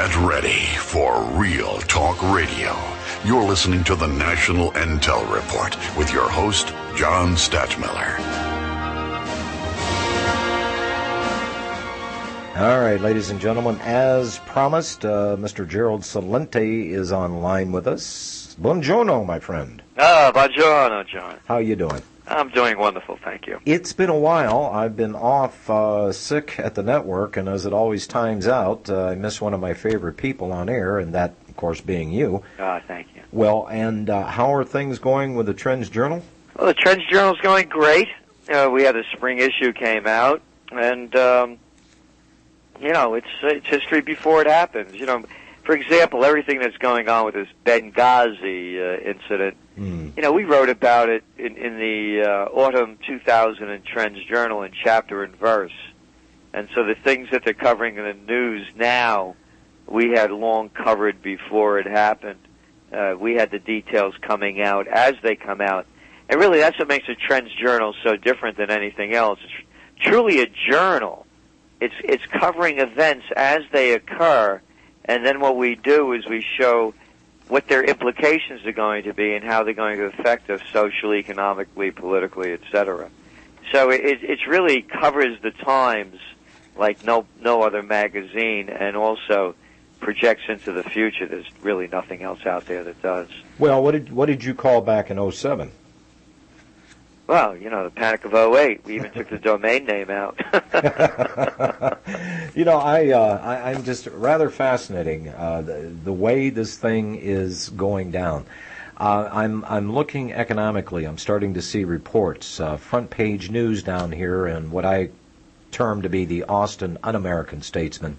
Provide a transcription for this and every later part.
Get ready for Real Talk Radio. You're listening to the National Intel Report with your host, John Stachmiller. All right, ladies and gentlemen, as promised, Mr. Gerald Celente is online with us. Buongiorno, my friend. Buongiorno, John. How you doing? I'm doing wonderful, thank you. It's been a while. I've been off sick at the network, and as it always times out, I miss one of my favorite people on air, and that, of course, being you. Thank you. Well, and how are things going with the TrendsJournal? Well, the TrendsJournal's going great. We had the spring issue came out, and, it's history before it happens. For example, everything that's going on with this Benghazi incident, we wrote about it in the autumn 2000 TrendsJournal in chapter and verse. And so the things that they're covering in the news now, we had long covered before it happened. We had the details coming out as they come out. And really, that's what makes the TrendsJournal so different than anything else. It's truly a journal. It's covering events as they occur. And then what we do is we show what their implications are going to be and how they're going to affect us socially, economically, politically, etc. So it really covers the times like no other magazine, and also projects into the future. There's really nothing else out there that does. Well, what did you call back in 2007? Well, the Panic of 2008. We even took the domain name out. I'm just rather fascinating the way this thing is going down. I'm looking economically. I'm starting to see reports, front page news down here, and what I term to be the Austin Un-American Statesman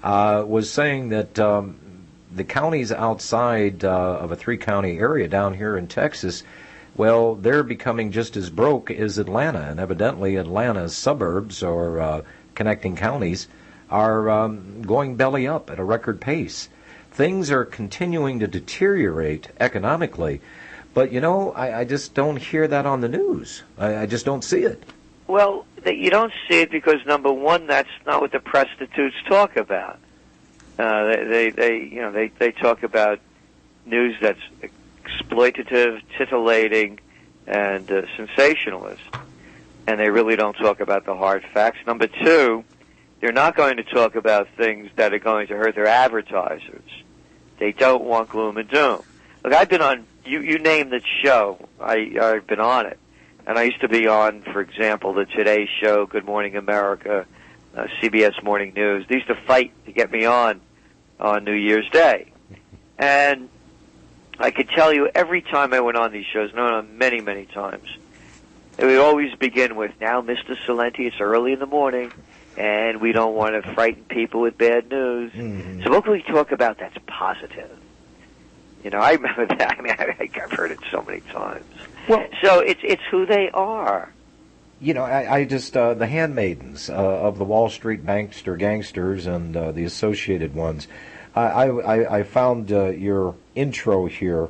was saying that the counties outside of a three-county area down here in Texas, well, they're becoming just as broke as Atlanta, and evidently Atlanta's suburbs or connecting counties are going belly up at a record pace. Things are continuing to deteriorate economically, but, I just don't hear that on the news. I just don't see it. Well, you don't see it because, number one, that's not what the prostitutes talk about. They talk about news that's exploitative, titillating, and sensationalist. And they really don't talk about the hard facts. Number two, they're not going to talk about things that are going to hurt their advertisers. They don't want gloom and doom. Look, I've been on, you named the show, I've been on it. And I used to be on, for example, the Today Show, Good Morning America, CBS Morning News. They used to fight to get me on New Year's Day. And I could tell you every time I went on these shows, many, many times, it would always begin with, now, Mr. Celente, it's early in the morning, and we don't want to frighten people with bad news. Mm-hmm. So what can we talk about that's positive? I remember that. I've heard it so many times. Well, so it's who they are. I just, the handmaidens of the Wall Street gangsters and the associated ones, I found your intro here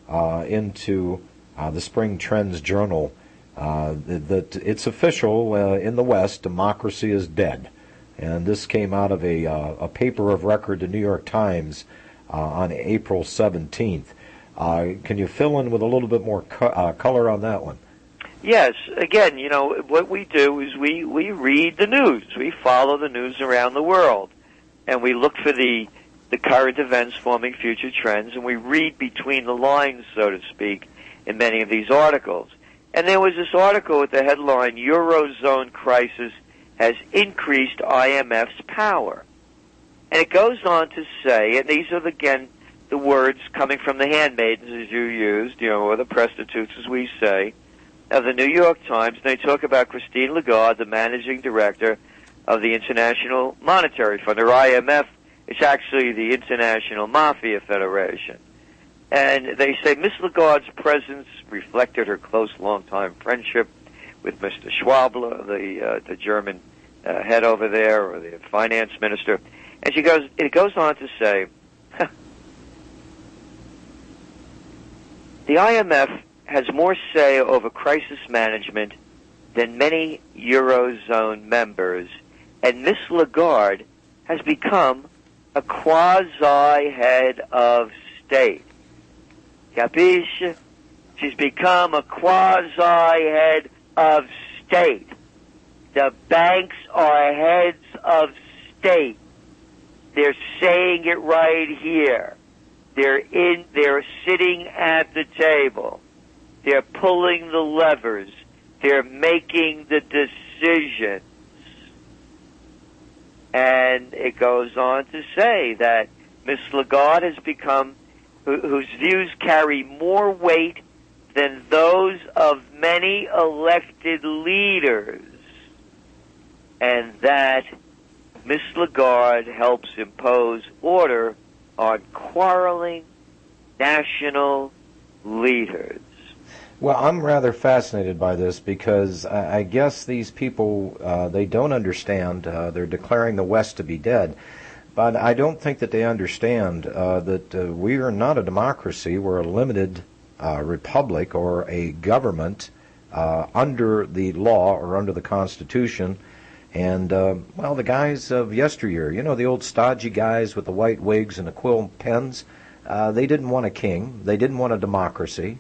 into the Spring Trends Journal that it's official in the West, democracy is dead. And this came out of a paper of record, the New York Times, on April 17th. Can you fill in with a little bit more color on that one? Yes. Again, what we do is we read the news. We follow the news around the world. And we look for the current events forming future trends, and we read between the lines, so to speak, in many of these articles. And there was this article with the headline, Eurozone Crisis Has Increased IMF's Power. And it goes on to say, and these are, again, the words coming from the handmaidens, as you used, or the prostitutes, as we say, of the New York Times. They talk about Christine Lagarde, the managing director of the International Monetary Fund, or IMF. It's actually the International Mafia Federation. And they say Miss Lagarde's presence reflected her close, long-time friendship with Mr. Schwabler, the German head over there, or the finance minister. And it goes on to say, the IMF has more say over crisis management than many Eurozone members, and Miss Lagarde has become a quasi-head of state. Capisce? She's become a quasi-head of state. The banks are heads of state. They're saying it right here. They're sitting at the table. They're pulling the levers. They're making the decisions. And it goes on to say that Miss Lagarde has become, whose views carry more weight than those of many elected leaders, and that Miss Lagarde helps impose order on quarreling national leaders. Well, I'm rather fascinated by this because I guess these people, they don't understand. They're declaring the West to be dead. But I don't think that they understand that we are not a democracy. We're a limited republic or a government under the law or under the Constitution. And, well, the guys of yesteryear, you know, the old stodgy guys with the white wigs and the quill pens, they didn't want a king. They didn't want a democracy.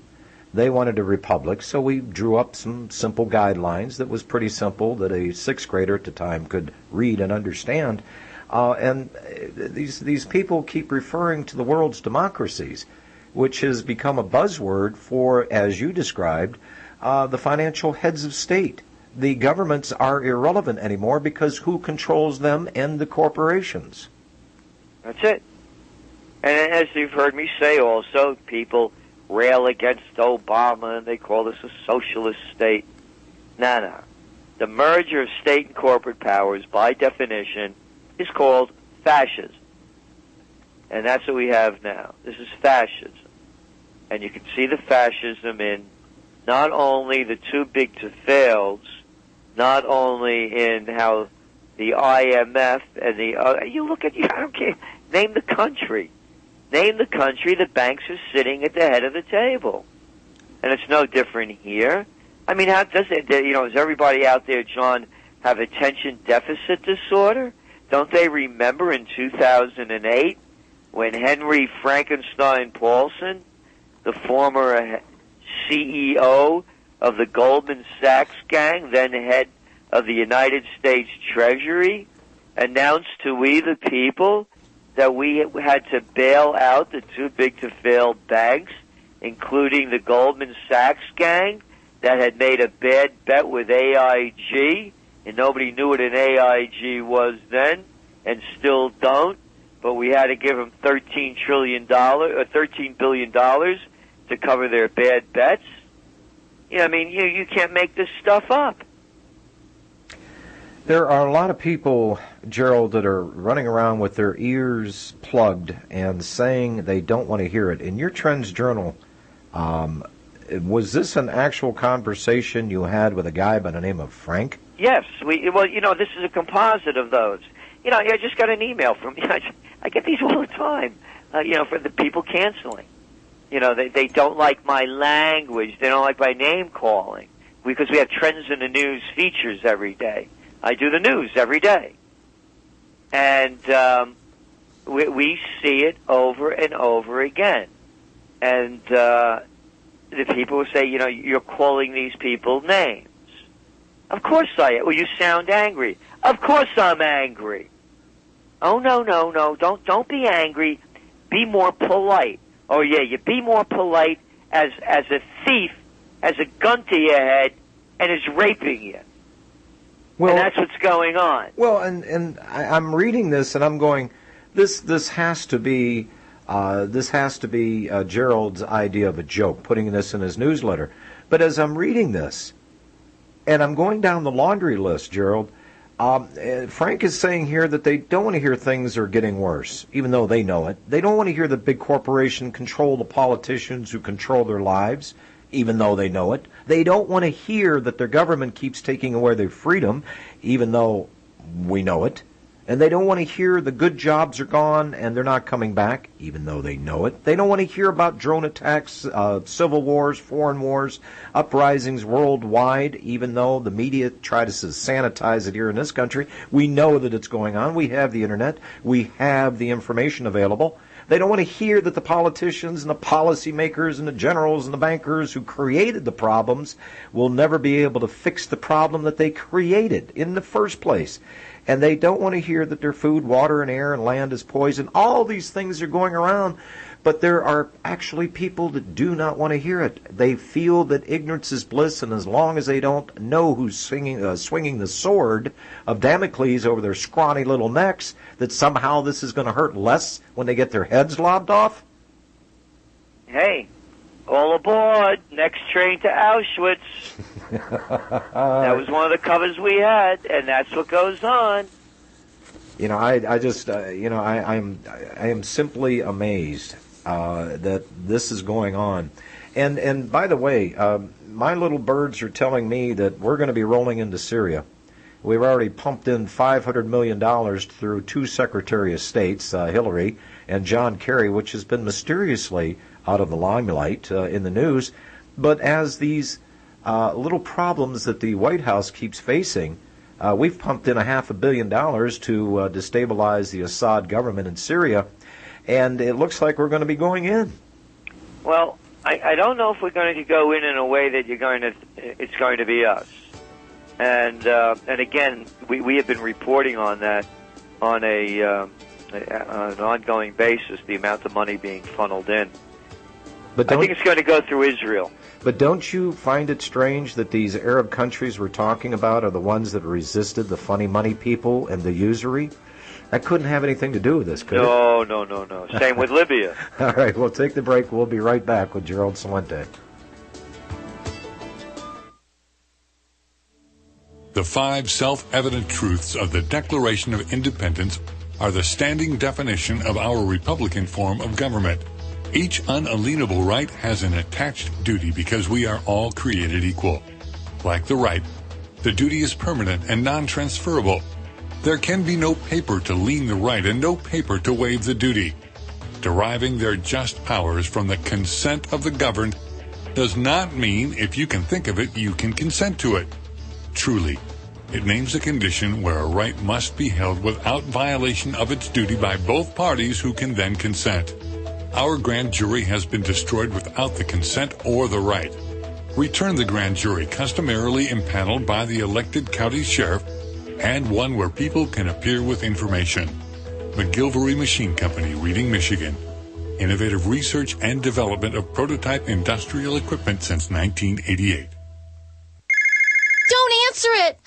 They wanted a republic, so we drew up some simple guidelines that was pretty simple that a sixth grader at the time could read and understand. And these people keep referring to the world's democracies, which has become a buzzword for, as you described, the financial heads of state. The governments are irrelevant anymore because who controls them and the corporations? That's it. And as you've heard me say also, people rail against Obama and they call this a socialist state. No. The merger of state and corporate powers, by definition, is called fascism. And that's what we have now. This is fascism. And you can see the fascism in not only the too big to fails, not only in how the IMF and the you look at, I don't care, name the country. Name the country, the banks are sitting at the head of the table. And it's no different here. I mean, how does it, does everybody out there, John, have attention deficit disorder? Don't they remember in 2008 when Henry Frankenstein Paulson, the former CEO of the Goldman Sachs gang, then head of the United States Treasury, announced to we the people that we had to bail out the too big to fail banks, including the Goldman Sachs gang that had made a bad bet with AIG, and nobody knew what an AIG was then, and still don't. But we had to give them $13 billion to cover their bad bets. You can't make this stuff up. There are a lot of people, Gerald, that are running around with their ears plugged and saying they don't want to hear it. In your Trends Journal, was this an actual conversation you had with a guy by the name of Frank? Yes. This is a composite of those. I just got an email from, I get these all the time, for the people canceling. They don't like my language. They don't like my name calling because we have Trends in the News features every day. I do the news every day. And we see it over and over again. And the people will say, you're calling these people names. Of course I am. Well, you sound angry. Of course I'm angry. Oh, no. Don't be angry. Be more polite. Oh, yeah, you be more polite as a thief has a gun to your head and is raping you. Well, and that's what's going on. Well, and I'm reading this and I'm going, this has to be Gerald's idea of a joke, putting this in his newsletter. But as I'm reading this, and I'm going down the laundry list, Gerald, Frank is saying here that they don't want to hear things are getting worse, even though they know it. They don't want to hear the big corporation control the politicians who control their lives, even though they know it. They don't want to hear that their government keeps taking away their freedom, even though we know it. And they don't want to hear the good jobs are gone and they're not coming back, even though they know it. They don't want to hear about drone attacks, civil wars, foreign wars, uprisings worldwide, even though the media try to sanitize it here in this country. We know that it's going on. We have the internet. We have the information available. They don't want to hear that the politicians and the policymakers and the generals and the bankers who created the problems will never be able to fix the problem that they created in the first place. And they don't want to hear that their food, water, and air and land is poison. All these things are going around, but there are actually people that do not want to hear it. They feel that ignorance is bliss, and as long as they don't know who's swinging the sword of Damocles over their scrawny little necks, that somehow this is going to hurt less when they get their heads lobbed off. Hey, all aboard, next train to Auschwitz. That was one of the covers we had, and that's what goes on. You know, I just, I am simply amazed that this is going on. And by the way, my little birds are telling me that we're going to be rolling into Syria. We've already pumped in $500 million through two Secretary of States, Hillary and John Kerry, which has been mysteriously out of the limelight in the news. But as these little problems that the White House keeps facing, we've pumped in $500 million to destabilize the Assad government in Syria, and it looks like we're going to be going in. Well, I don't know if we're going to go in a way that it's going to be us. And again, we have been reporting on that on an ongoing basis, the amount of money being funneled in. But I think it's going to go through Israel. But don't you find it strange that these Arab countries we're talking about are the ones that resisted the funny money people and the usury? That couldn't have anything to do with this, could it? No. Same with Libya. All right, we'll take the break. We'll be right back with Gerald Celente. The 5 self-evident truths of the Declaration of Independence are the standing definition of our Republican form of government. Each unalienable right has an attached duty because we are all created equal. Like the right, the duty is permanent and non-transferable. There can be no paper to lien the right and no paper to waive the duty. Deriving their just powers from the consent of the governed does not mean if you can think of it, you can consent to it. Truly, it names a condition where a right must be held without violation of its duty by both parties who can then consent. Our grand jury has been destroyed without the consent or the right. Return the grand jury customarily impaneled by the elected county sheriff and one where people can appear with information. McGilvery Machine Company, Reading, Michigan. Innovative research and development of prototype industrial equipment since 1988. Don't answer it!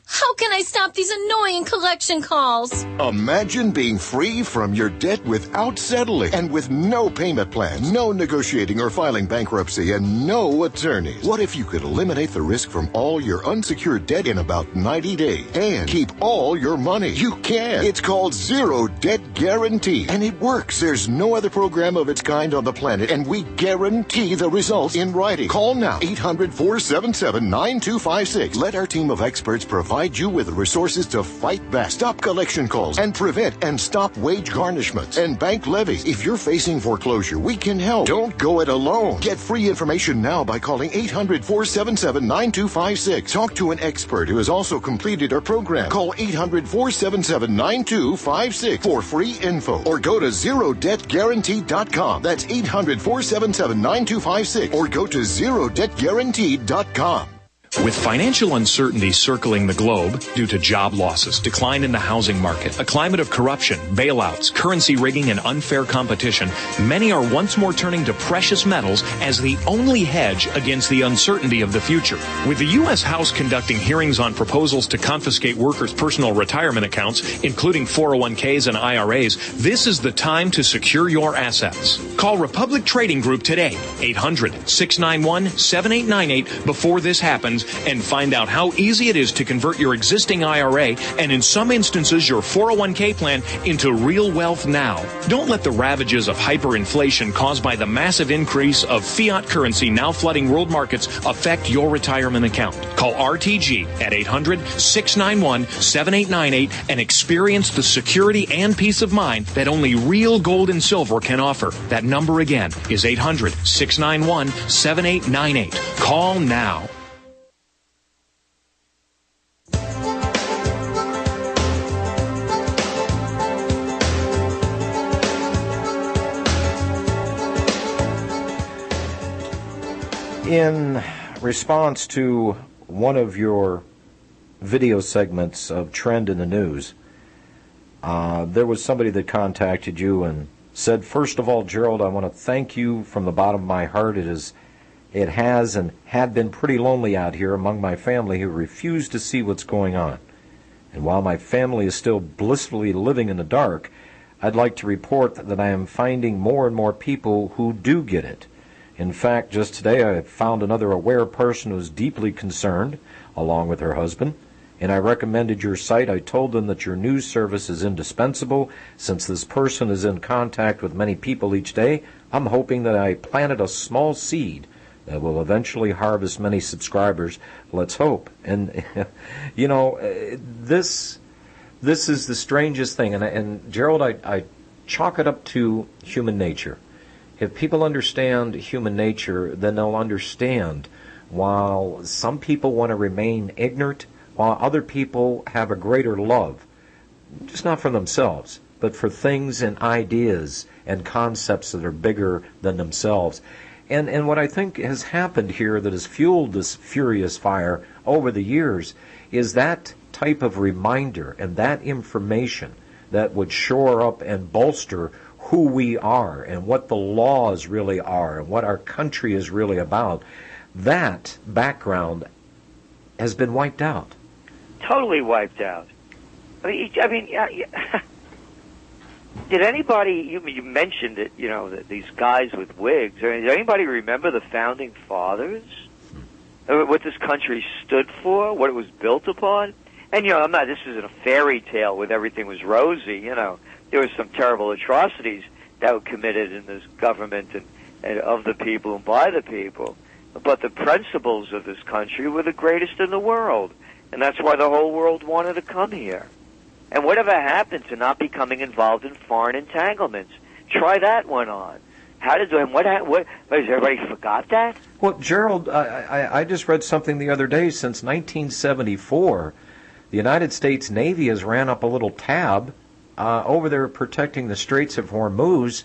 How can I stop these annoying collection calls? Imagine being free from your debt without settling and with no payment plans, no negotiating or filing bankruptcy, and no attorneys. What if you could eliminate the risk from all your unsecured debt in about 90 days and keep all your money? You can. It's called Zero Debt Guarantee, and it works. There's no other program of its kind on the planet, and we guarantee the results in writing. Call now, 800-477-9256. Let our team of experts provide you with the resources to fight back, stop collection calls, and prevent and stop wage garnishments and bank levies. If you're facing foreclosure, we can help. Don't go it alone. Get free information now by calling 800-477-9256. Talk to an expert who has also completed our program. Call 800-477-9256 for free info or go to ZeroDebtGuarantee.com. That's 800-477-9256 or go to ZeroDebtGuarantee.com. With financial uncertainty circling the globe due to job losses, decline in the housing market, a climate of corruption, bailouts, currency rigging, and unfair competition, many are once more turning to precious metals as the only hedge against the uncertainty of the future. With the U.S. House conducting hearings on proposals to confiscate workers' personal retirement accounts, including 401ks and IRAs, this is the time to secure your assets. Call Republic Trading Group today, 800-691-7898 before this happens, trends and find out how easy it is to convert your existing IRA and in some instances your 401k plan into real wealth now. Don't let the ravages of hyperinflation caused by the massive increase of fiat currency now flooding world markets affect your retirement account. Call RTG at 800-691-7898 and experience the security and peace of mind that only real gold and silver can offer. That number again is 800-691-7898. Call now. In response to one of your video segments of Trend in the News, there was somebody that contacted you and said, first of all, Gerald, I want to thank you from the bottom of my heart. It has and had been pretty lonely out here among my family who refuse to see what's going on. And while my family is still blissfully living in the dark, I'd like to report that I am finding more and more people who do get it. In fact, just today I found another aware person who is deeply concerned, along with her husband, and I recommended your site. I told them that your news service is indispensable. Since this person is in contact with many people each day, I'm hoping that I planted a small seed that will eventually harvest many subscribers. Let's hope. And, you know, this is the strangest thing. And Gerald, I chalk it up to human nature. If people understand human nature, then they'll understand while some people want to remain ignorant, while other people have a greater love, just not for themselves, but for things and ideas and concepts that are bigger than themselves. And what I think has happened here that has fueled this furious fire over the years is that type of reminder and that information that would shore up and bolster who we are and what the laws really are and what our country is really about. That background has been wiped out. Totally wiped out. I mean, did anybody, you mentioned it, you know, that these guys with wigs, did anybody remember the Founding Fathers? What this country stood for, what it was built upon? And, you know, this isn't a fairy tale with everything was rosy, you know. There were some terrible atrocities that were committed in this government and of the people and by the people. But the principles of this country were the greatest in the world. And that's why the whole world wanted to come here. And whatever happened to not becoming involved in foreign entanglements? Try that one on. Has everybody forgot that? Well, Gerald, I just read something the other day. Since 1974, the United States Navy has ran up a little tab over there protecting the Straits of Hormuz,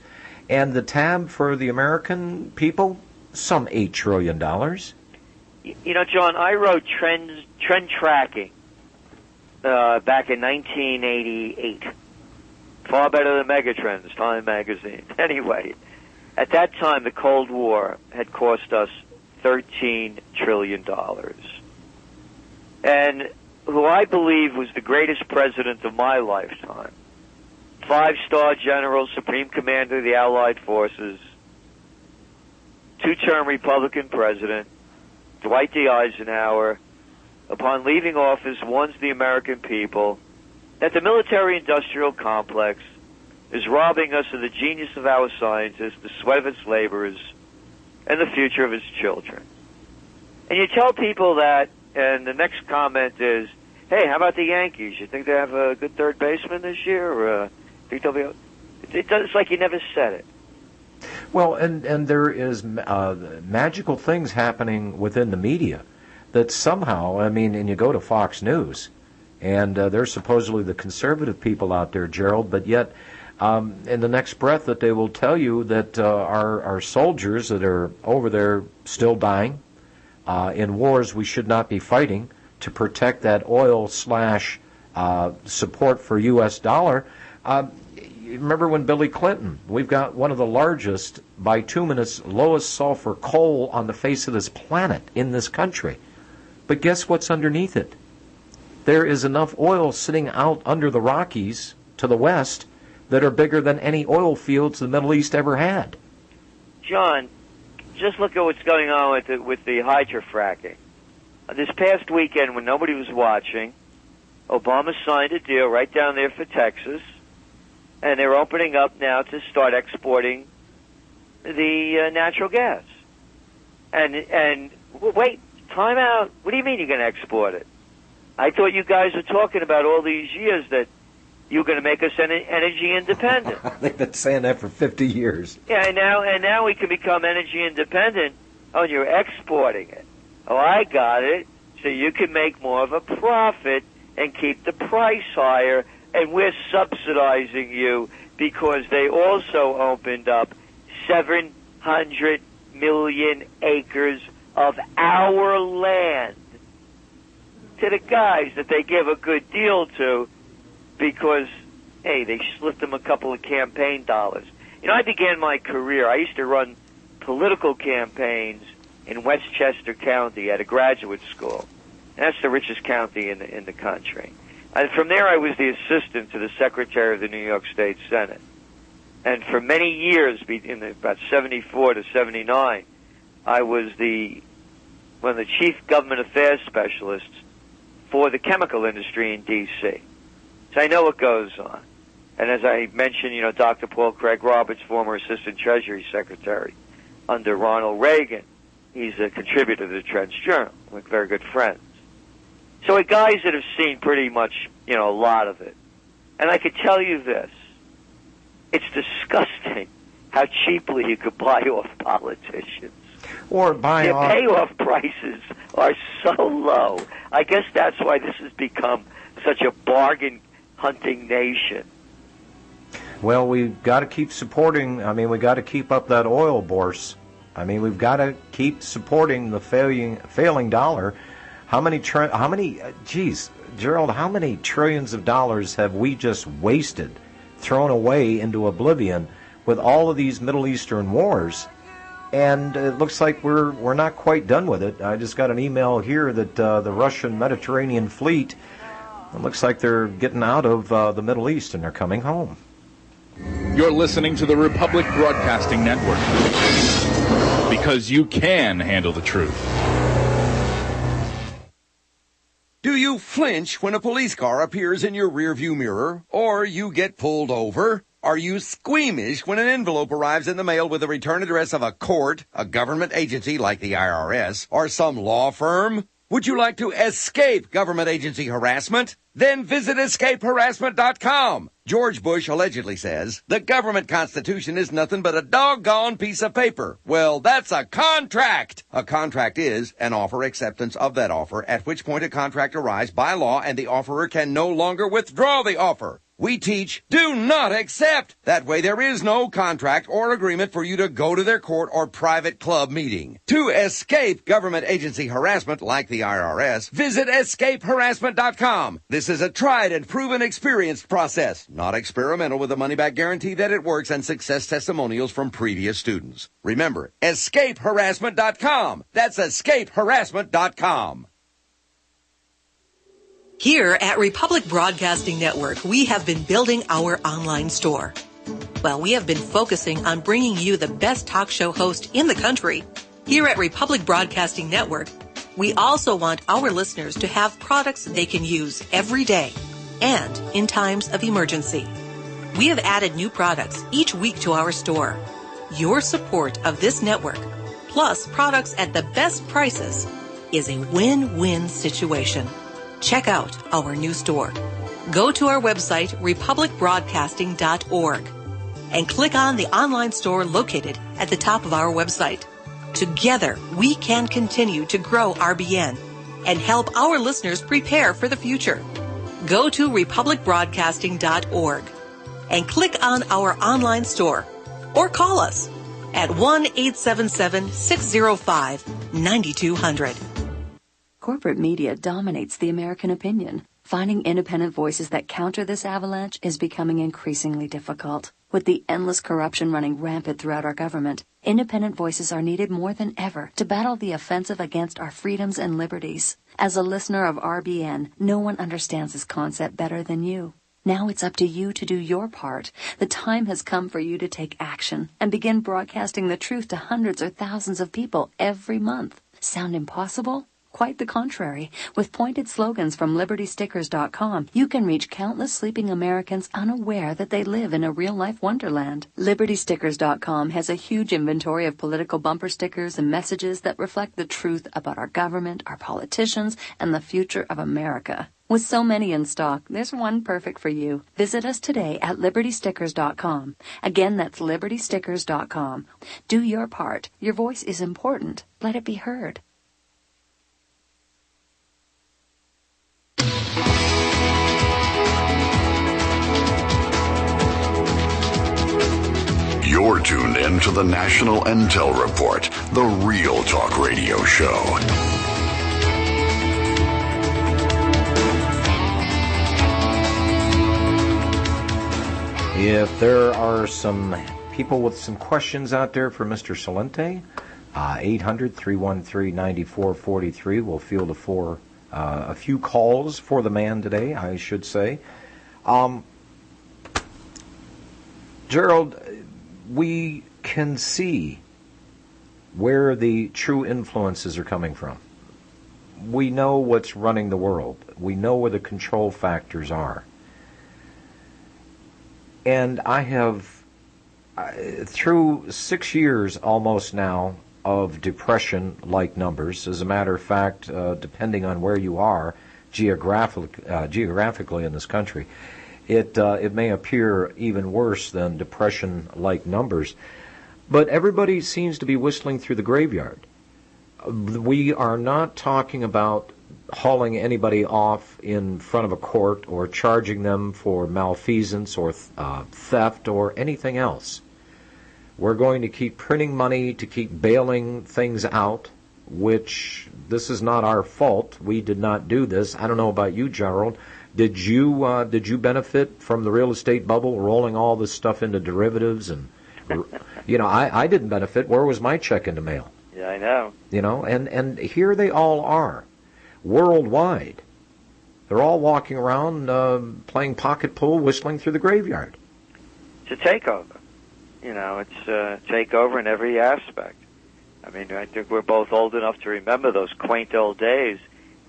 and the tab for the American people, some $8 trillion. You know, John, I wrote trend tracking back in 1988. Far better than Megatrends, Time magazine. Anyway, at that time, the Cold War had cost us $13 trillion. And who I believe was the greatest president of my lifetime, 5-star general, supreme commander of the Allied forces, 2-term Republican president, Dwight D. Eisenhower, upon leaving office, warns the American people that the military-industrial complex is robbing us of the genius of our scientists, the sweat of its laborers, and the future of its children. And you tell people that, and the next comment is, hey, how about the Yankees? You think they have a good third baseman this year? Or think they'll be? It's like you never said it. Well, and there is magical things happening within the media that somehow, I mean, and you go to Fox News, and they're supposedly the conservative people out there, Gerald, but yet in the next breath that they will tell you that our soldiers that are over there still dying in wars we should not be fighting to protect that oil / support for U.S. dollar. Remember when Billy Clinton, we've got one of the largest bituminous, lowest sulfur coal on the face of this planet in this country. But guess what's underneath it? There is enough oil sitting out under the Rockies to the west that are bigger than any oil fields the Middle East ever had. John, just look at what's going on with the hydrofracking. this past weekend when nobody was watching, Obama signed a deal right down there for Texas, and they're opening up now to start exporting the natural gas. And wait, time out. What do you mean you're going to export it? I thought you guys were talking about all these years that you're going to make us energy independent. They've been saying that for 50 years. Yeah, and now we can become energy independent. Oh, and you're exporting it. Oh, I got it. So you can make more of a profit and keep the price higher, and we're subsidizing you because they also opened up 700 million acres of our land to the guys that they give a good deal to because, hey, they slipped them a couple of campaign dollars. You know, I began my career, I used to run political campaigns in Westchester County at a graduate school. And that's the richest county in the country. And from there, I was the assistant to the Secretary of the New York State Senate. And for many years, in about 74 to 79, I was one of the chief government affairs specialists for the chemical industry in D.C. So I know what goes on. And as I mentioned, you know, Dr. Paul Craig Roberts, former Assistant Treasury Secretary under Ronald Reagan, he's a contributor to the TrendsJournal. We're very good friends. So we're guys that have seen pretty much, you know, a lot of it. And I could tell you this. It's disgusting how cheaply you could buy off politicians. Or buy off... Their payoff prices are so low. I guess that's why this has become such a bargain hunting nation. Well, we've got to keep supporting, we've got to keep up that oil bourse. We've got to keep supporting the failing dollar. Gerald, how many trillions of dollars have we just wasted, thrown away into oblivion with all of these Middle Eastern wars? And it looks like we're not quite done with it. I just got an email here that the Russian Mediterranean fleet, it looks like they're getting out of the Middle East and they're coming home. You're listening to the Republic Broadcasting Network, because you can handle the truth. Do you flinch when a police car appears in your rearview mirror, or you get pulled over? Are you squeamish when an envelope arrives in the mail with the return address of a court, a government agency like the IRS, or some law firm? Would you like to escape government agency harassment? Then visit escapeharassment.com. George Bush allegedly says the government constitution is nothing but a doggone piece of paper. Well, that's a contract. A contract is an offer acceptance of that offer, at which point a contract arrives by law and the offerer can no longer withdraw the offer. We teach, do not accept. That way there is no contract or agreement for you to go to their court or private club meeting. To escape government agency harassment like the IRS, visit escapeharassment.com. This is a tried and proven experienced process, not experimental, with a money-back guarantee that it works and success testimonials from previous students. Remember, escapeharassment.com. That's escapeharassment.com. Here at Republic Broadcasting Network, we have been building our online store. Well, we have been focusing on bringing you the best talk show host in the country. Here at Republic Broadcasting Network, we also want our listeners to have products they can use every day and in times of emergency. We have added new products each week to our store. Your support of this network, plus products at the best prices, is a win-win situation. Check out our new store. Go to our website, republicbroadcasting.org, and click on the online store located at the top of our website. Together, we can continue to grow RBN and help our listeners prepare for the future. Go to republicbroadcasting.org and click on our online store or call us at 1-877-605-9200. Corporate media dominates the American opinion. Finding independent voices that counter this avalanche is becoming increasingly difficult. With the endless corruption running rampant throughout our government, independent voices are needed more than ever to battle the offensive against our freedoms and liberties. As a listener of RBN, no one understands this concept better than you. Now it's up to you to do your part. The time has come for you to take action and begin broadcasting the truth to hundreds or thousands of people every month. Sound impossible? Quite the contrary. With pointed slogans from LibertyStickers.com, you can reach countless sleeping Americans unaware that they live in a real-life wonderland. LibertyStickers.com has a huge inventory of political bumper stickers and messages that reflect the truth about our government, our politicians, and the future of America. With so many in stock, there's one perfect for you. Visit us today at LibertyStickers.com. Again, that's LibertyStickers.com. Do your part. Your voice is important. Let it be heard. You're tuned in to the National Intel Report, the Real Talk Radio Show. If there are some people with some questions out there for Mr. Celente, 800-313-9443. We'll field a few calls for the man today, I should say. Gerald, we can see where the true influences are coming from. We know what's running the world. We know where the control factors are. And I have, through 6 years almost now of depression-like numbers, as a matter of fact, depending on where you are geographically in this country, it may appear even worse than depression-like numbers. But everybody seems to be whistling through the graveyard. We are not talking about hauling anybody off in front of a court or charging them for malfeasance or theft or anything else. We're going to keep printing money to keep bailing things out, which this is not our fault. We did not do this. I don't know about you, Gerald. Did you benefit from the real estate bubble, rolling all this stuff into derivatives? And I didn't benefit. Where was my check in the mail? Yeah, I know. And here they all are, worldwide. They're all walking around playing pocket pool, whistling through the graveyard. It's a takeover. It's a takeover in every aspect. I mean, I think we're both old enough to remember those quaint old days.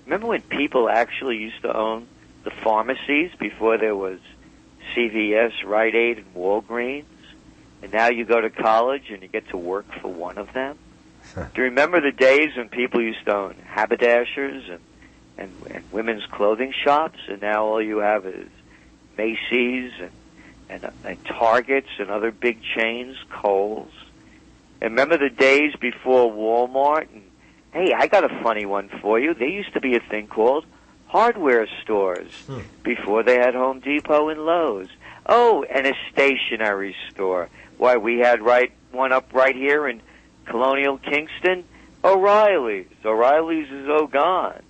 Remember when people actually used to own the pharmacies before there was CVS, Rite Aid, and Walgreens? And now you go to college and you get to work for one of them? Do you remember the days when people used to own haberdashers and women's clothing shops, and now all you have is Macy's and Targets and other big chains, Kohl's? And remember the days before Walmart? And hey, I got a funny one for you. There used to be a thing called hardware stores before they had Home Depot and Lowe's. Oh, and a stationery store. Why, we had one up right here in Colonial Kingston, O'Reilly's. O'Reilly's is gone.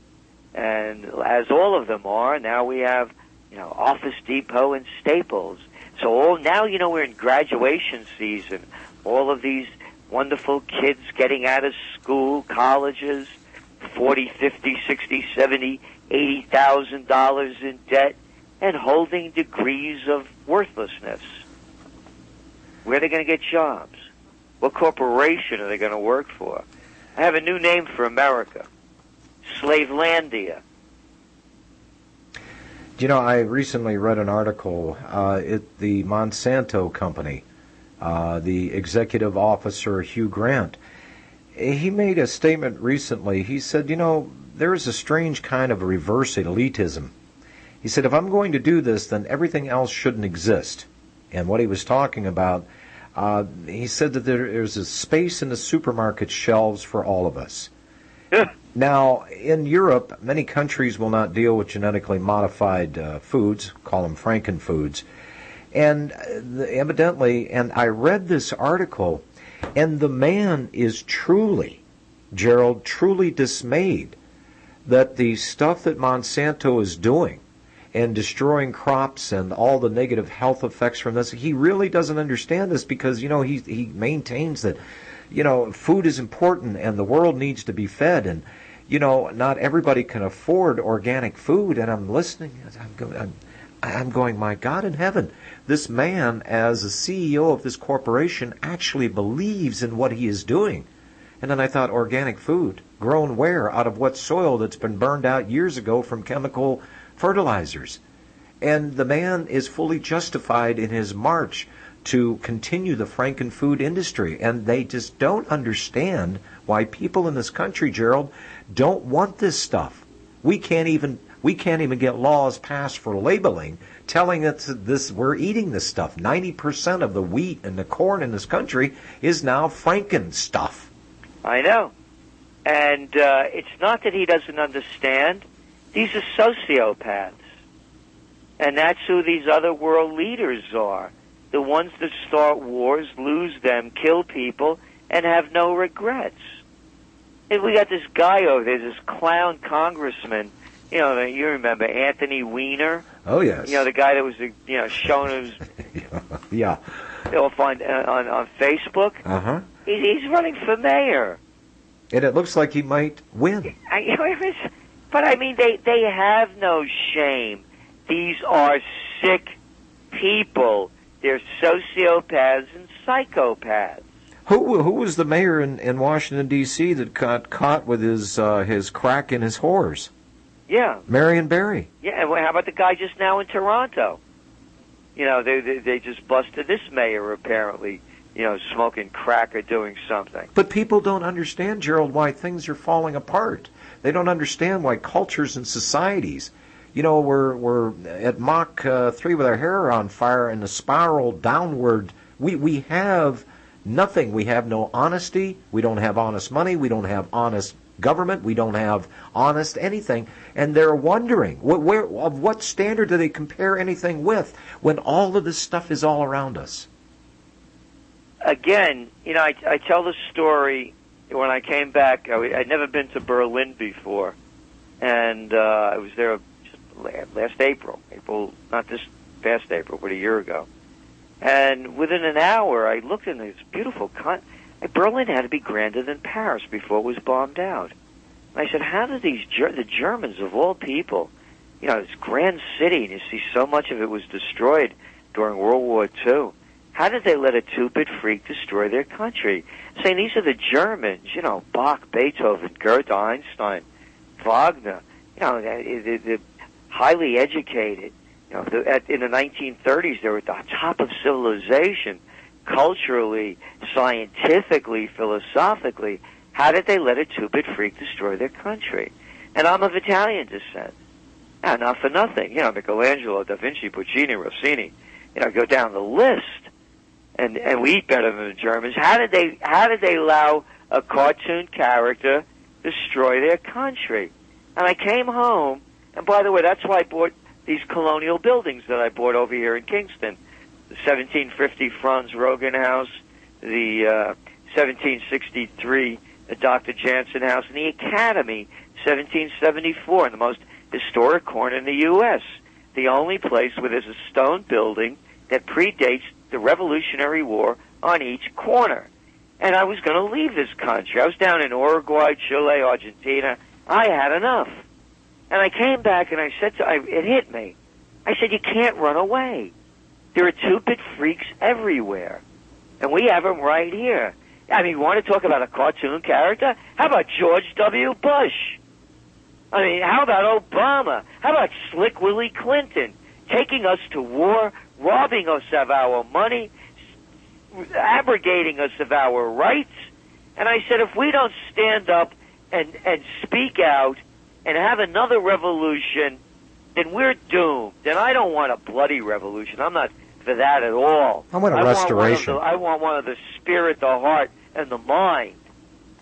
And as all of them are, now we have, Office Depot and Staples. So now, we're in graduation season. All of these wonderful kids getting out of school, colleges, $40, $50, $60, $70, $80,000 in debt, and holding degrees of worthlessness. Where are they going to get jobs? What corporation are they going to work for? I have a new name for America. Slavelandia. I recently read an article at the Monsanto company, the executive officer, Hugh Grant. He made a statement recently. He said, there is a strange kind of reverse elitism. He said, if I'm going to do this, then everything else shouldn't exist. And what he was talking about, he said that there's a space in the supermarket shelves for all of us. Yeah. Now, in Europe, many countries will not deal with genetically modified foods, call them frankenfoods. And evidently, and I read this article, and the man is truly, Gerald, truly dismayed that the stuff that Monsanto is doing and destroying crops and all the negative health effects from this, he really doesn't understand this because, he maintains that, food is important and the world needs to be fed, and, not everybody can afford organic food. And I'm listening, I'm going, my God in heaven, this man, as a CEO of this corporation, actually believes in what he is doing. And then I thought, organic food, grown where? Out of what soil that's been burned out years ago from chemical fertilizers. And the man is fully justified in his march to continue the franken-food industry. And they just don't understand why people in this country, Gerald, don't want this stuff. We can't even get laws passed for labeling telling us this we're eating this stuff. 90% of the wheat and the corn in this country is now franken stuff. I know. And it's not that he doesn't understand. These are sociopaths. And that's who these other world leaders are. The ones that start wars, lose them, kill people, and have no regrets. And we got this guy over there, this clown congressman. You know, you remember Anthony Weiner? Oh, yes. You know, the guy that was, showing his... Yeah. You'll find on Facebook. Uh-huh. He's running for mayor. And it looks like he might win. But, I mean, they have no shame. These are sick people. They're sociopaths and psychopaths. Who was the mayor in Washington, D.C. that got caught with his crack in his whores? Yeah. Marion Barry. Yeah, and how about the guy just now in Toronto? You know, they just busted this mayor, apparently, smoking crack or doing something. But people don't understand, Gerald, why things are falling apart. They don't understand why cultures and societies, we're at Mach 3 with our hair on fire and the spiral downward. We have nothing. We have no honesty. We don't have honest money. We don't have honest government. We don't have honest anything. And they're wondering, of what standard do they compare anything with when all of this stuff is all around us? Again, I tell the story when I came back. I'd never been to Berlin before. And I was there last April, not this past April, but a year ago. And within an hour, I looked in this beautiful Berlin had to be grander than Paris before it was bombed out. And I said, how did the Germans, of all people, this grand city, and you see so much of it was destroyed during World War II, how did they let a two-bit freak destroy their country? Saying these are the Germans, Bach, Beethoven, Goethe, Einstein, Wagner, the highly educated. In the 1930s, they were at the top of civilization, culturally, scientifically, philosophically. How did they let a two-bit freak destroy their country? And I'm of Italian descent. Now, not for nothing. Michelangelo, Da Vinci, Puccini, Rossini. Go down the list. And we eat better than the Germans. How did they allow a cartoon character destroy their country? And I came home, and by the way, that's why I bought these colonial buildings that I bought over here in Kingston. The 1750 Franz Rogan House, the 1763 Dr. Jansen House, and the Academy, 1774, in the most historic corner in the U.S., the only place where there's a stone building that predates the Revolutionary War on each corner. And I was going to leave this country. I was down in Uruguay, Chile, Argentina. I had enough. And I came back and I said it hit me. I said, you can't run away. There are two-bit freaks everywhere. And we have them right here. I mean, you want to talk about a cartoon character? How about George W. Bush? I mean, how about Obama? How about Slick Willie Clinton taking us to war, robbing us of our money, abrogating us of our rights? And I said, if we don't stand up and speak out and have another revolution, then we're doomed. And I don't want a bloody revolution. I'm not for that at all. I want a restoration. I want one of the spirit, the heart, and the mind.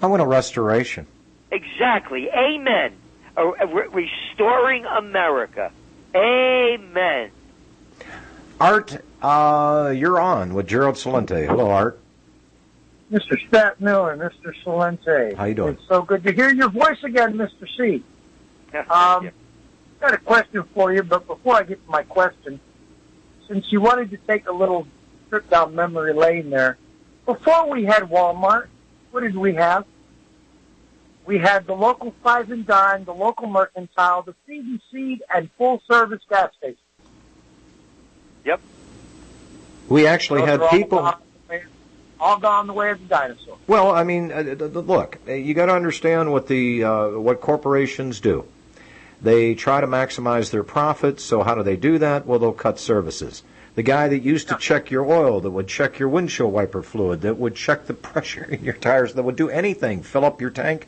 I want a restoration. Exactly. Amen. Restoring America. Amen. Art, you're on with Gerald Celente. Hello, Art. Mr. Stat Miller, Mr. Celente. How you doing? It's so good to hear your voice again, Mr. C. Got a question for you, but before I get to my question, since you wanted to take a little trip down memory lane there, before we had Walmart, what did we have? We had the local Five and Dime, the local Mercantile, the Seed and Seed, and full-service gas station. Yep. We actually had people... all gone the way of the dinosaur. Well, I mean, look, you got to understand what corporations do. They try to maximize their profits, so how do they do that? Well, they'll cut services. The guy that used to check your oil, that would check your windshield wiper fluid, that would check the pressure in your tires, that would do anything, fill up your tank,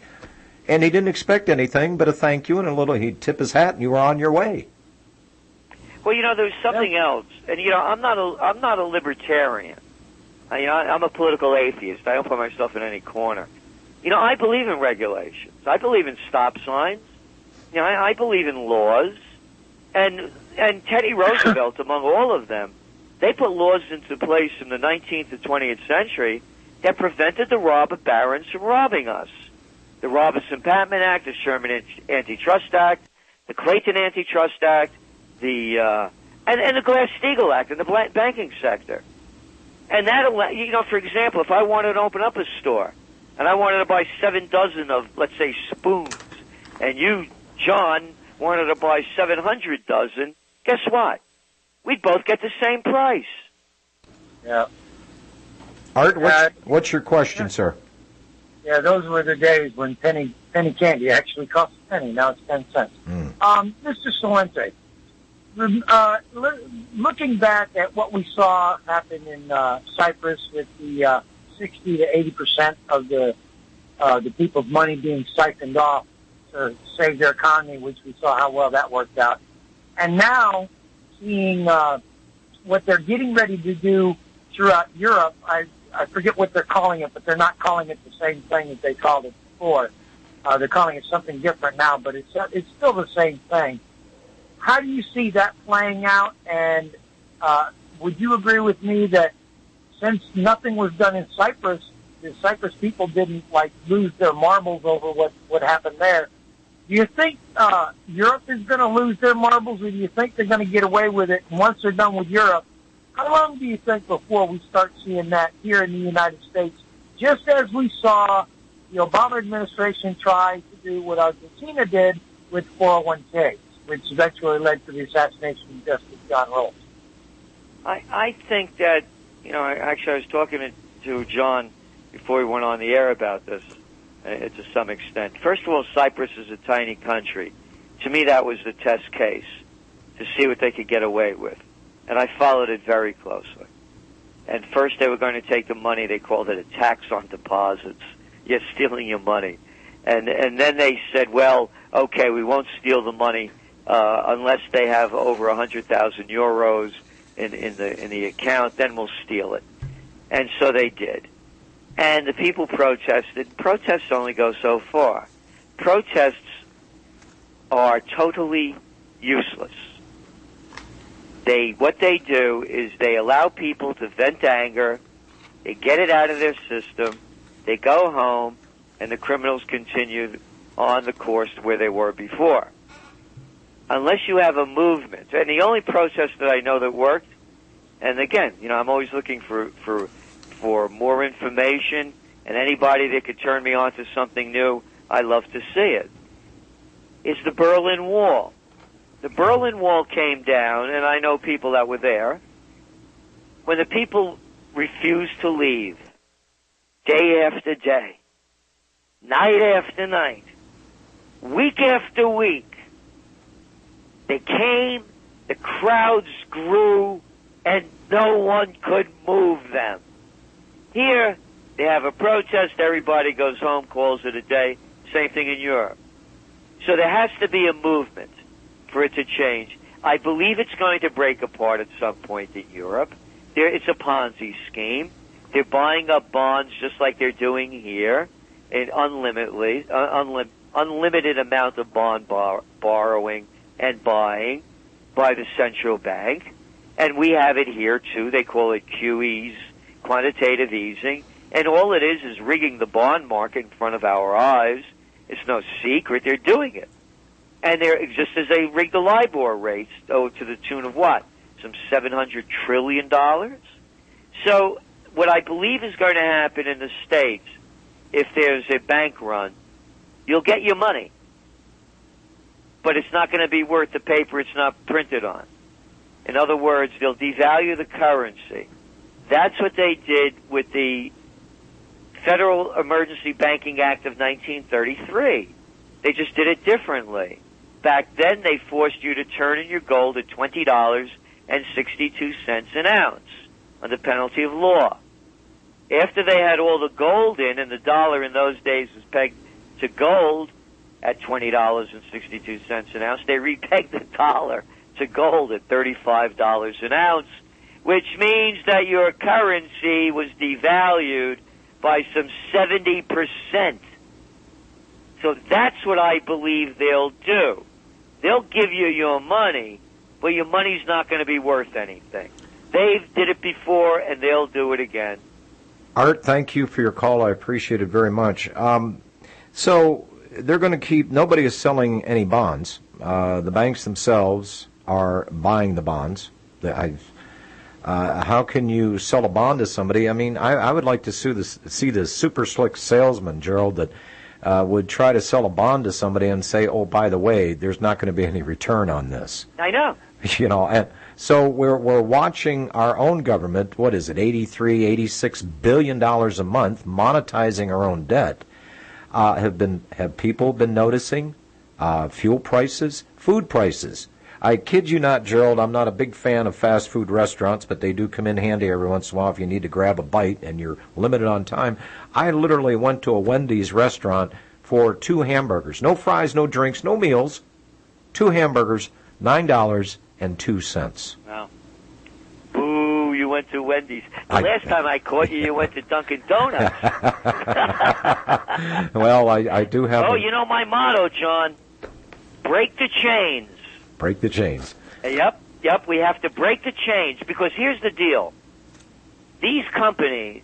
and he didn't expect anything but a thank you and a little, he'd tip his hat and you were on your way. Well, there's something else, and I'm not a libertarian. I'm a political atheist. I don't put myself in any corner. I believe in regulations. I believe in stop signs. I believe in laws, and Teddy Roosevelt, among all of them, they put laws into place in the 19th to 20th century that prevented the robber barons from robbing us. The Robinson-Patman Act, the Sherman Antitrust Act, the Clayton Antitrust Act, and the Glass-Steagall Act in the banking sector. And that, for example, if I wanted to open up a store and I wanted to buy 7 dozen of, let's say, spoons, and you, John, wanted to buy 700 dozen, guess what? We'd both get the same price. Yeah. Art, what's your question, sir? Yeah, those were the days when penny candy actually cost a penny. Now it's 10 cents. Mr. Celente, looking back at what we saw happen in Cyprus with the 60 to 80% of the people's money being siphoned off to save their economy, which we saw how well that worked out, and now seeing what they're getting ready to do throughout Europe, I forget what they're calling it, but they're not calling it the same thing as they called it before. They're calling it something different now, but it's still the same thing. How do you see that playing out? And would you agree with me that since nothing was done in Cyprus, the Cyprus people didn't lose their marbles over what happened there? Do you think Europe is going to lose their marbles, or do you think they're going to get away with it? And once they're done with Europe, how long do you think before we start seeing that here in the United States, just as we saw the Obama administration try to do what Argentina did with 401ks, which eventually led to the assassination of Justice John Rolls? I think that, actually I was talking to John before we went on the air about this to some extent. First of all, Cyprus is a tiny country. To me, that was the test case to see what they could get away with. And I followed it very closely. And first they were going to take the money, they called it a tax on deposits. You're stealing your money. And then they said, well, okay, we won't steal the money unless they have over 100,000 euros in the account, then we'll steal it. And so they did. And the people protested. Protests only go so far. Protests are totally useless. What they do is they allow people to vent anger, they get it out of their system, they go home, and the criminals continue on the course where they were before. Unless you have a movement, and the only protest that I know that worked, and again, I'm always looking for more information, and anybody that could turn me on to something new, I love to see it, is the Berlin Wall. The Berlin Wall came down, and I know people that were there, when the people refused to leave, day after day, night after night, week after week. They came, the crowds grew, and no one could move them. Here, they have a protest, everybody goes home, calls it a day, same thing in Europe. So there has to be a movement for it to change. I believe it's going to break apart at some point in Europe. It's a Ponzi scheme. They're buying up bonds just like they're doing here, in unlimited amount of bond borrowing and buying by the central bank. And we have it here, too. They call it QEs, quantitative easing. And all it is rigging the bond market in front of our eyes. It's no secret. They're doing it. And they're just as they rigged the LIBOR rates, to the tune of what? Some $700 trillion? So what I believe is going to happen in the States, if there's a bank run, you'll get your money. But it's not going to be worth the paper it's not printed on. In other words, they'll devalue the currency. That's what they did with the Federal Emergency Banking Act of 1933. They just did it differently. Back then, they forced you to turn in your gold at $20.62 an ounce under penalty of law. After they had all the gold in, and the dollar in those days was pegged to gold at $20.62 an ounce, they repegged the dollar to gold at $35 an ounce, which means that your currency was devalued by some 70%. So that's what I believe they'll do. They'll give you your money, but your money's not going to be worth anything. They did it before, and they'll do it again. Art, thank you for your call. I appreciate it very much. So they're going to keep, nobody is selling any bonds. The banks themselves are buying the bonds. How can you sell a bond to somebody? I mean, I would like to see this super slick salesman, Gerald, that would try to sell a bond to somebody and say, oh, by the way, there's not going to be any return on this. I know. You know, and so we're watching our own government, what is it, $86 billion a month, monetizing our own debt. Have people been noticing fuel prices, food prices? I kid you not, Gerald, I'm not a big fan of fast food restaurants, but they do come in handy every once in a while if you need to grab a bite and you're limited on time. I literally went to a Wendy's restaurant for 2 hamburgers. No fries, no drinks, no meals. 2 hamburgers, $9.02. Wow. Boo, you went to Wendy's. The last time I caught you, you went to Dunkin' Donuts. Well, I do have... Oh, you know my motto, John. Break the chains. Break the chains. Yep, we have to break the chains, because here's the deal. These companies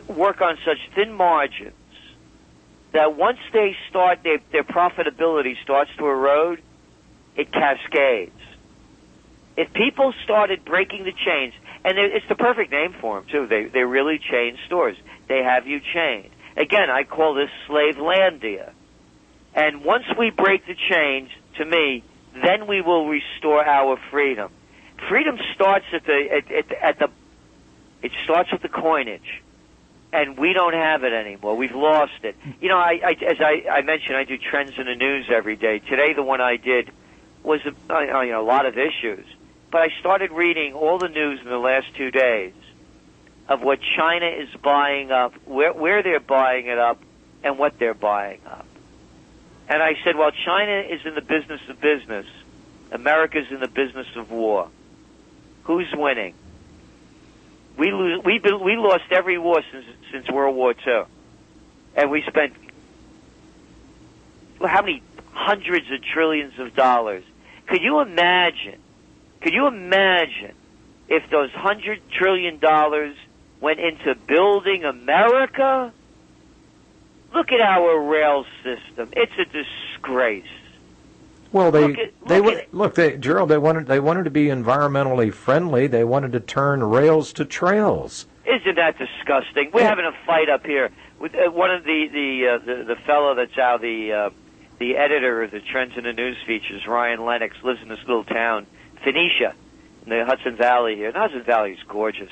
work on such thin margins that once they start, their profitability starts to erode, it cascades. If people started breaking the chains, and it's the perfect name for them, too. They really chain stores. They have you chained. Again, I call this Slavelandia. And once we break the chains, to me, then we will restore our freedom. Freedom starts it starts with the coinage, and we don't have it anymore. We've lost it. You know, as I mentioned, I do trends in the news every day. Today, the one I did was a lot of issues, but I started reading all the news in the last 2 days of what China is buying up, where they're buying it up, and what they're buying up. And I said, well, China is in the business of business. America's in the business of war. Who's winning? We lost every war since World War II. And we spent, how many hundreds of trillions of dollars? Could you imagine if those $100 trillion went into building America? Look at our rail system. It's a disgrace. Well, Gerald, they wanted to be environmentally friendly. They wanted to turn rails to trails. Isn't that disgusting? We're having a fight up here with one of the fellow that's out, the editor of the Trends in the News features, Ryan Lennox, lives in this little town, Phoenicia, in the Hudson Valley here. And Hudson Valley is gorgeous.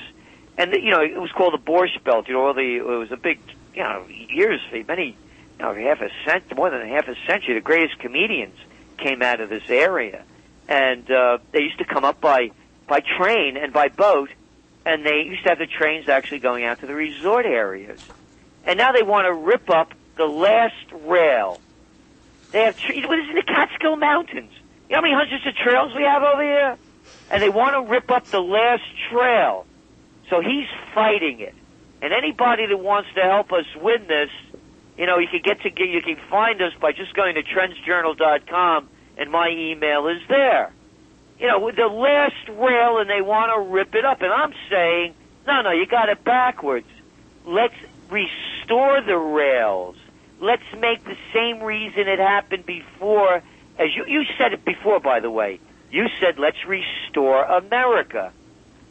And, it was called the Borscht Belt. It was a big... years, more than half a century, the greatest comedians came out of this area. And they used to come up by train and by boat, and they used to have the trains actually going out to the resort areas. And now they want to rip up the last rail. They have this is in the Catskill Mountains. You know how many hundreds of trails we have over here? And they want to rip up the last trail. So he's fighting it. And anybody that wants to help us win this, you can find us by just going to TrendsJournal.com, and my email is there. With the last rail, and they want to rip it up. And I'm saying, no, you got it backwards. Let's restore the rails. Let's make the same reason it happened before. As you said it before, by the way. You said, let's restore America.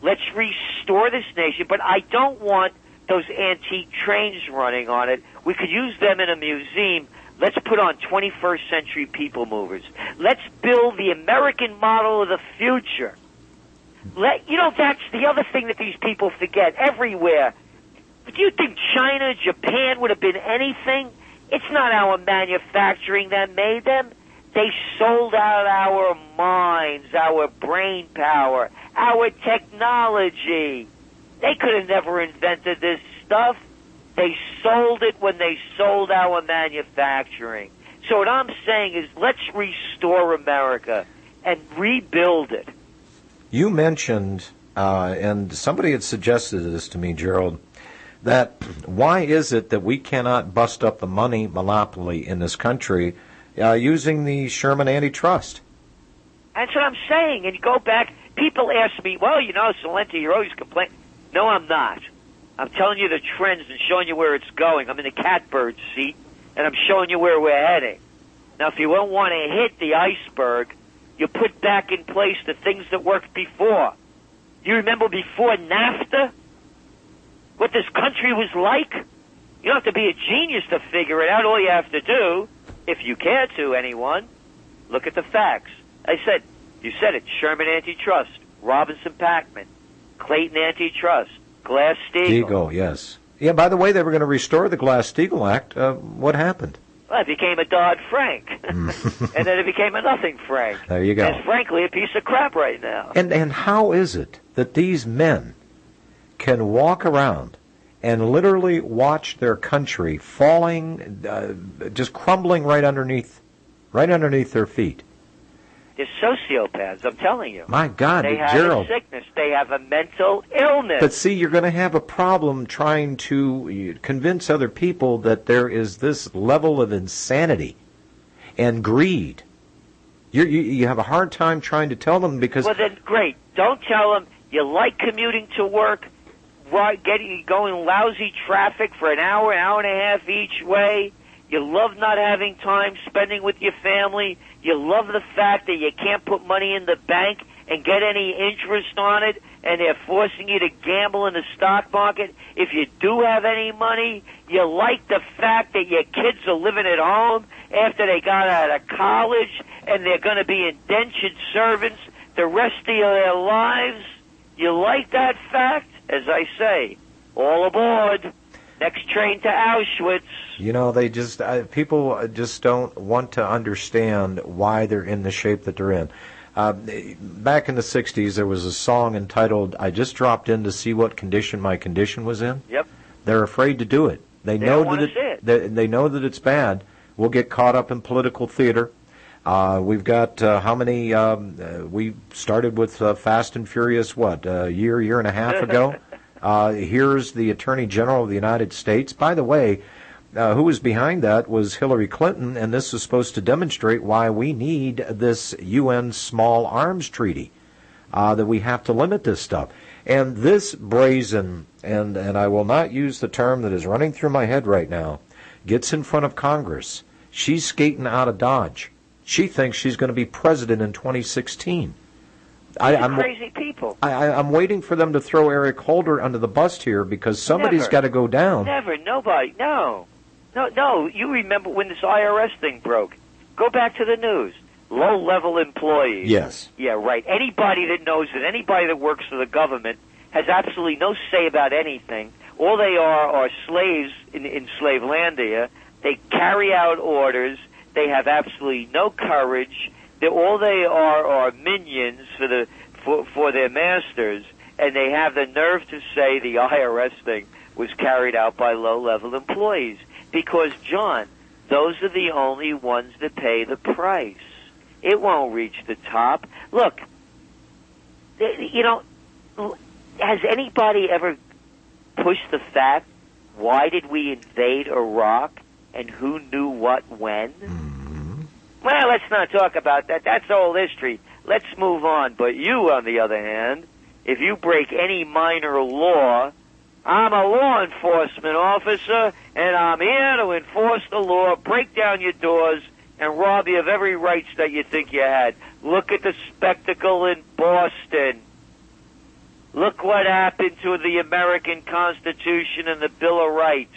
Let's restore this nation. But I don't want those antique trains running on it. We could use them in a museum. Let's put on 21st century people movers. Let's build the American model of the future. That's the other thing that these people forget everywhere. Do you think China, Japan would have been anything? It's not our manufacturing that made them. They sold out our minds, our brain power, our technology. They could have never invented this stuff. They sold it when they sold our manufacturing. So what I'm saying is let's restore America and rebuild it. You mentioned, and somebody had suggested this to me, Gerald, that why is it that we cannot bust up the money monopoly in this country using the Sherman antitrust? That's what I'm saying. And you go back, people ask me, well, you know, Celente, you're always complaining. No, I'm not. I'm telling you the trends and showing you where it's going. I'm in the catbird seat, and I'm showing you where we're heading. Now, if you don't want to hit the iceberg, you put back in place the things that worked before. You remember before NAFTA? What this country was like? You don't have to be a genius to figure it out. All you have to do, if you care to, anyone, look at the facts. You said it, Sherman antitrust, Robinson-Packman, Clayton antitrust, Glass-Steagall. Yes. Yeah, by the way, they were going to restore the Glass-Steagall Act. What happened? Well, it became a Dodd-Frank. And then it became a Nothing-Frank. There you go. It's frankly a piece of crap right now. And how is it that these men can walk around and literally watch their country falling, just crumbling right underneath their feet? They're sociopaths, I'm telling you. My God, they have Gerald. a sickness. They have a mental illness. But see, you're going to have a problem trying to convince other people that there is this level of insanity and greed. You have a hard time trying to tell them because... Well, then, great. Don't tell them you like commuting to work, going lousy traffic for an hour and a half each way. You love not having time spending with your family. You love the fact that you can't put money in the bank and get any interest on it, and they're forcing you to gamble in the stock market. If you do have any money, you like the fact that your kids are living at home after they got out of college, and they're going to be indentured servants the rest of their lives. You like that fact? As I say, all aboard. Next train to Auschwitz. You know, people just don't want to understand why they're in the shape that they're in. Back in the 60s, there was a song entitled, I Just Dropped In to See What Condition My Condition Was In. Yep. They're afraid to do it. They know that it's bad. We'll get caught up in political theater. We've got how many? We started with Fast and Furious, a year and a half ago? Here's the Attorney General of the United States. By the way, who was behind that was Hillary Clinton, and this is supposed to demonstrate why we need this UN small arms treaty, that we have to limit this stuff. And this brazen, and I will not use the term that is running through my head right now, gets in front of Congress. She's skating out of Dodge. She thinks she's going to be president in 2016. I'm crazy people. I'm waiting for them to throw Eric Holder under the bus here because somebody's got to go down. Never. Nobody. No. You remember when this IRS thing broke. Go back to the news. Low-level employees. Yes. Yeah, right. Anybody that knows that anybody that works for the government has absolutely no say about anything. All they are slaves in Slavelandia. They carry out orders. They have absolutely no courage. All they are minions for their masters, and they have the nerve to say the IRS thing was carried out by low-level employees. Because, John, those are the only ones that pay the price. It won't reach the top. Look, has anybody ever pushed the fact, why did we invade Iraq, and who knew what when? Well, let's not talk about that. That's old history. Let's move on. But you, on the other hand, if you break any minor law, I'm a law enforcement officer, and I'm here to enforce the law, break down your doors, and rob you of every rights that you think you had. Look at the spectacle in Boston. Look what happened to the American Constitution and the Bill of Rights.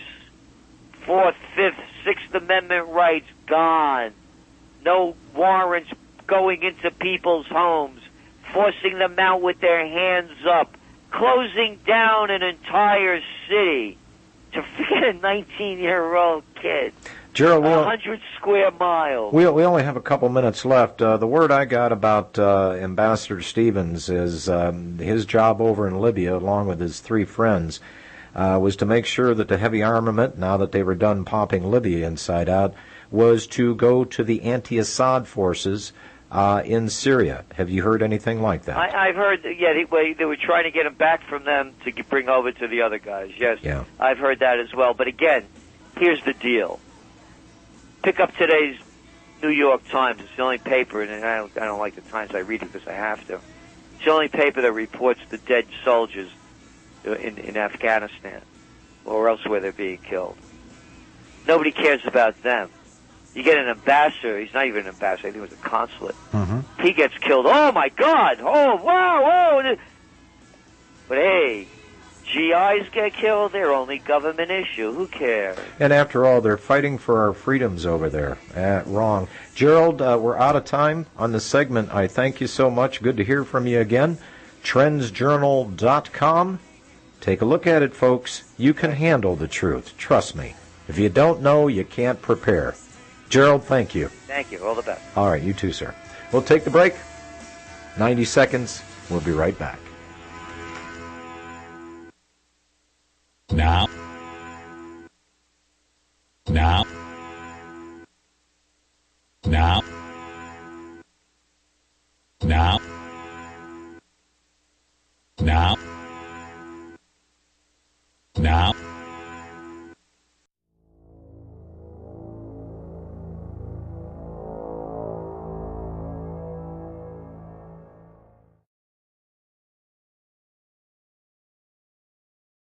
4th, 5th, 6th Amendment rights gone. No warrants going into people's homes, forcing them out with their hands up, closing down an entire city. Forget a 19-year-old kid. Gerald, 100 square miles. We only have a couple minutes left. The word I got about Ambassador Stevens is his job over in Libya, along with his 3 friends, was to make sure that the heavy armament, now that they were done popping Libya inside out, was to go to the anti-Assad forces in Syria. Have you heard anything like that? I've heard, they were trying to get him back from them to bring over to the other guys. Yes, yeah. I've heard that as well. But again, here's the deal. Pick up today's New York Times. It's the only paper, and I don't like the Times. I read it because I have to. It's the only paper that reports the dead soldiers in Afghanistan or elsewhere they're being killed. Nobody cares about them. You get an ambassador. He's not even an ambassador. I think it was a consulate. Mm-hmm. He gets killed. Oh, my God. Oh, wow, whoa. But, hey, GIs get killed. They're only government issue. Who cares? And after all, they're fighting for our freedoms over there. Wrong. Gerald, we're out of time on this segment. I thank you so much. Good to hear from you again. TrendsJournal.com. Take a look at it, folks. You can handle the truth. Trust me. If you don't know, you can't prepare. Gerald, thank you. Thank you. All the best. All right, you too, sir. We'll take the break. 90 seconds. We'll be right back. Now. Now. Now. Now. Now. Now.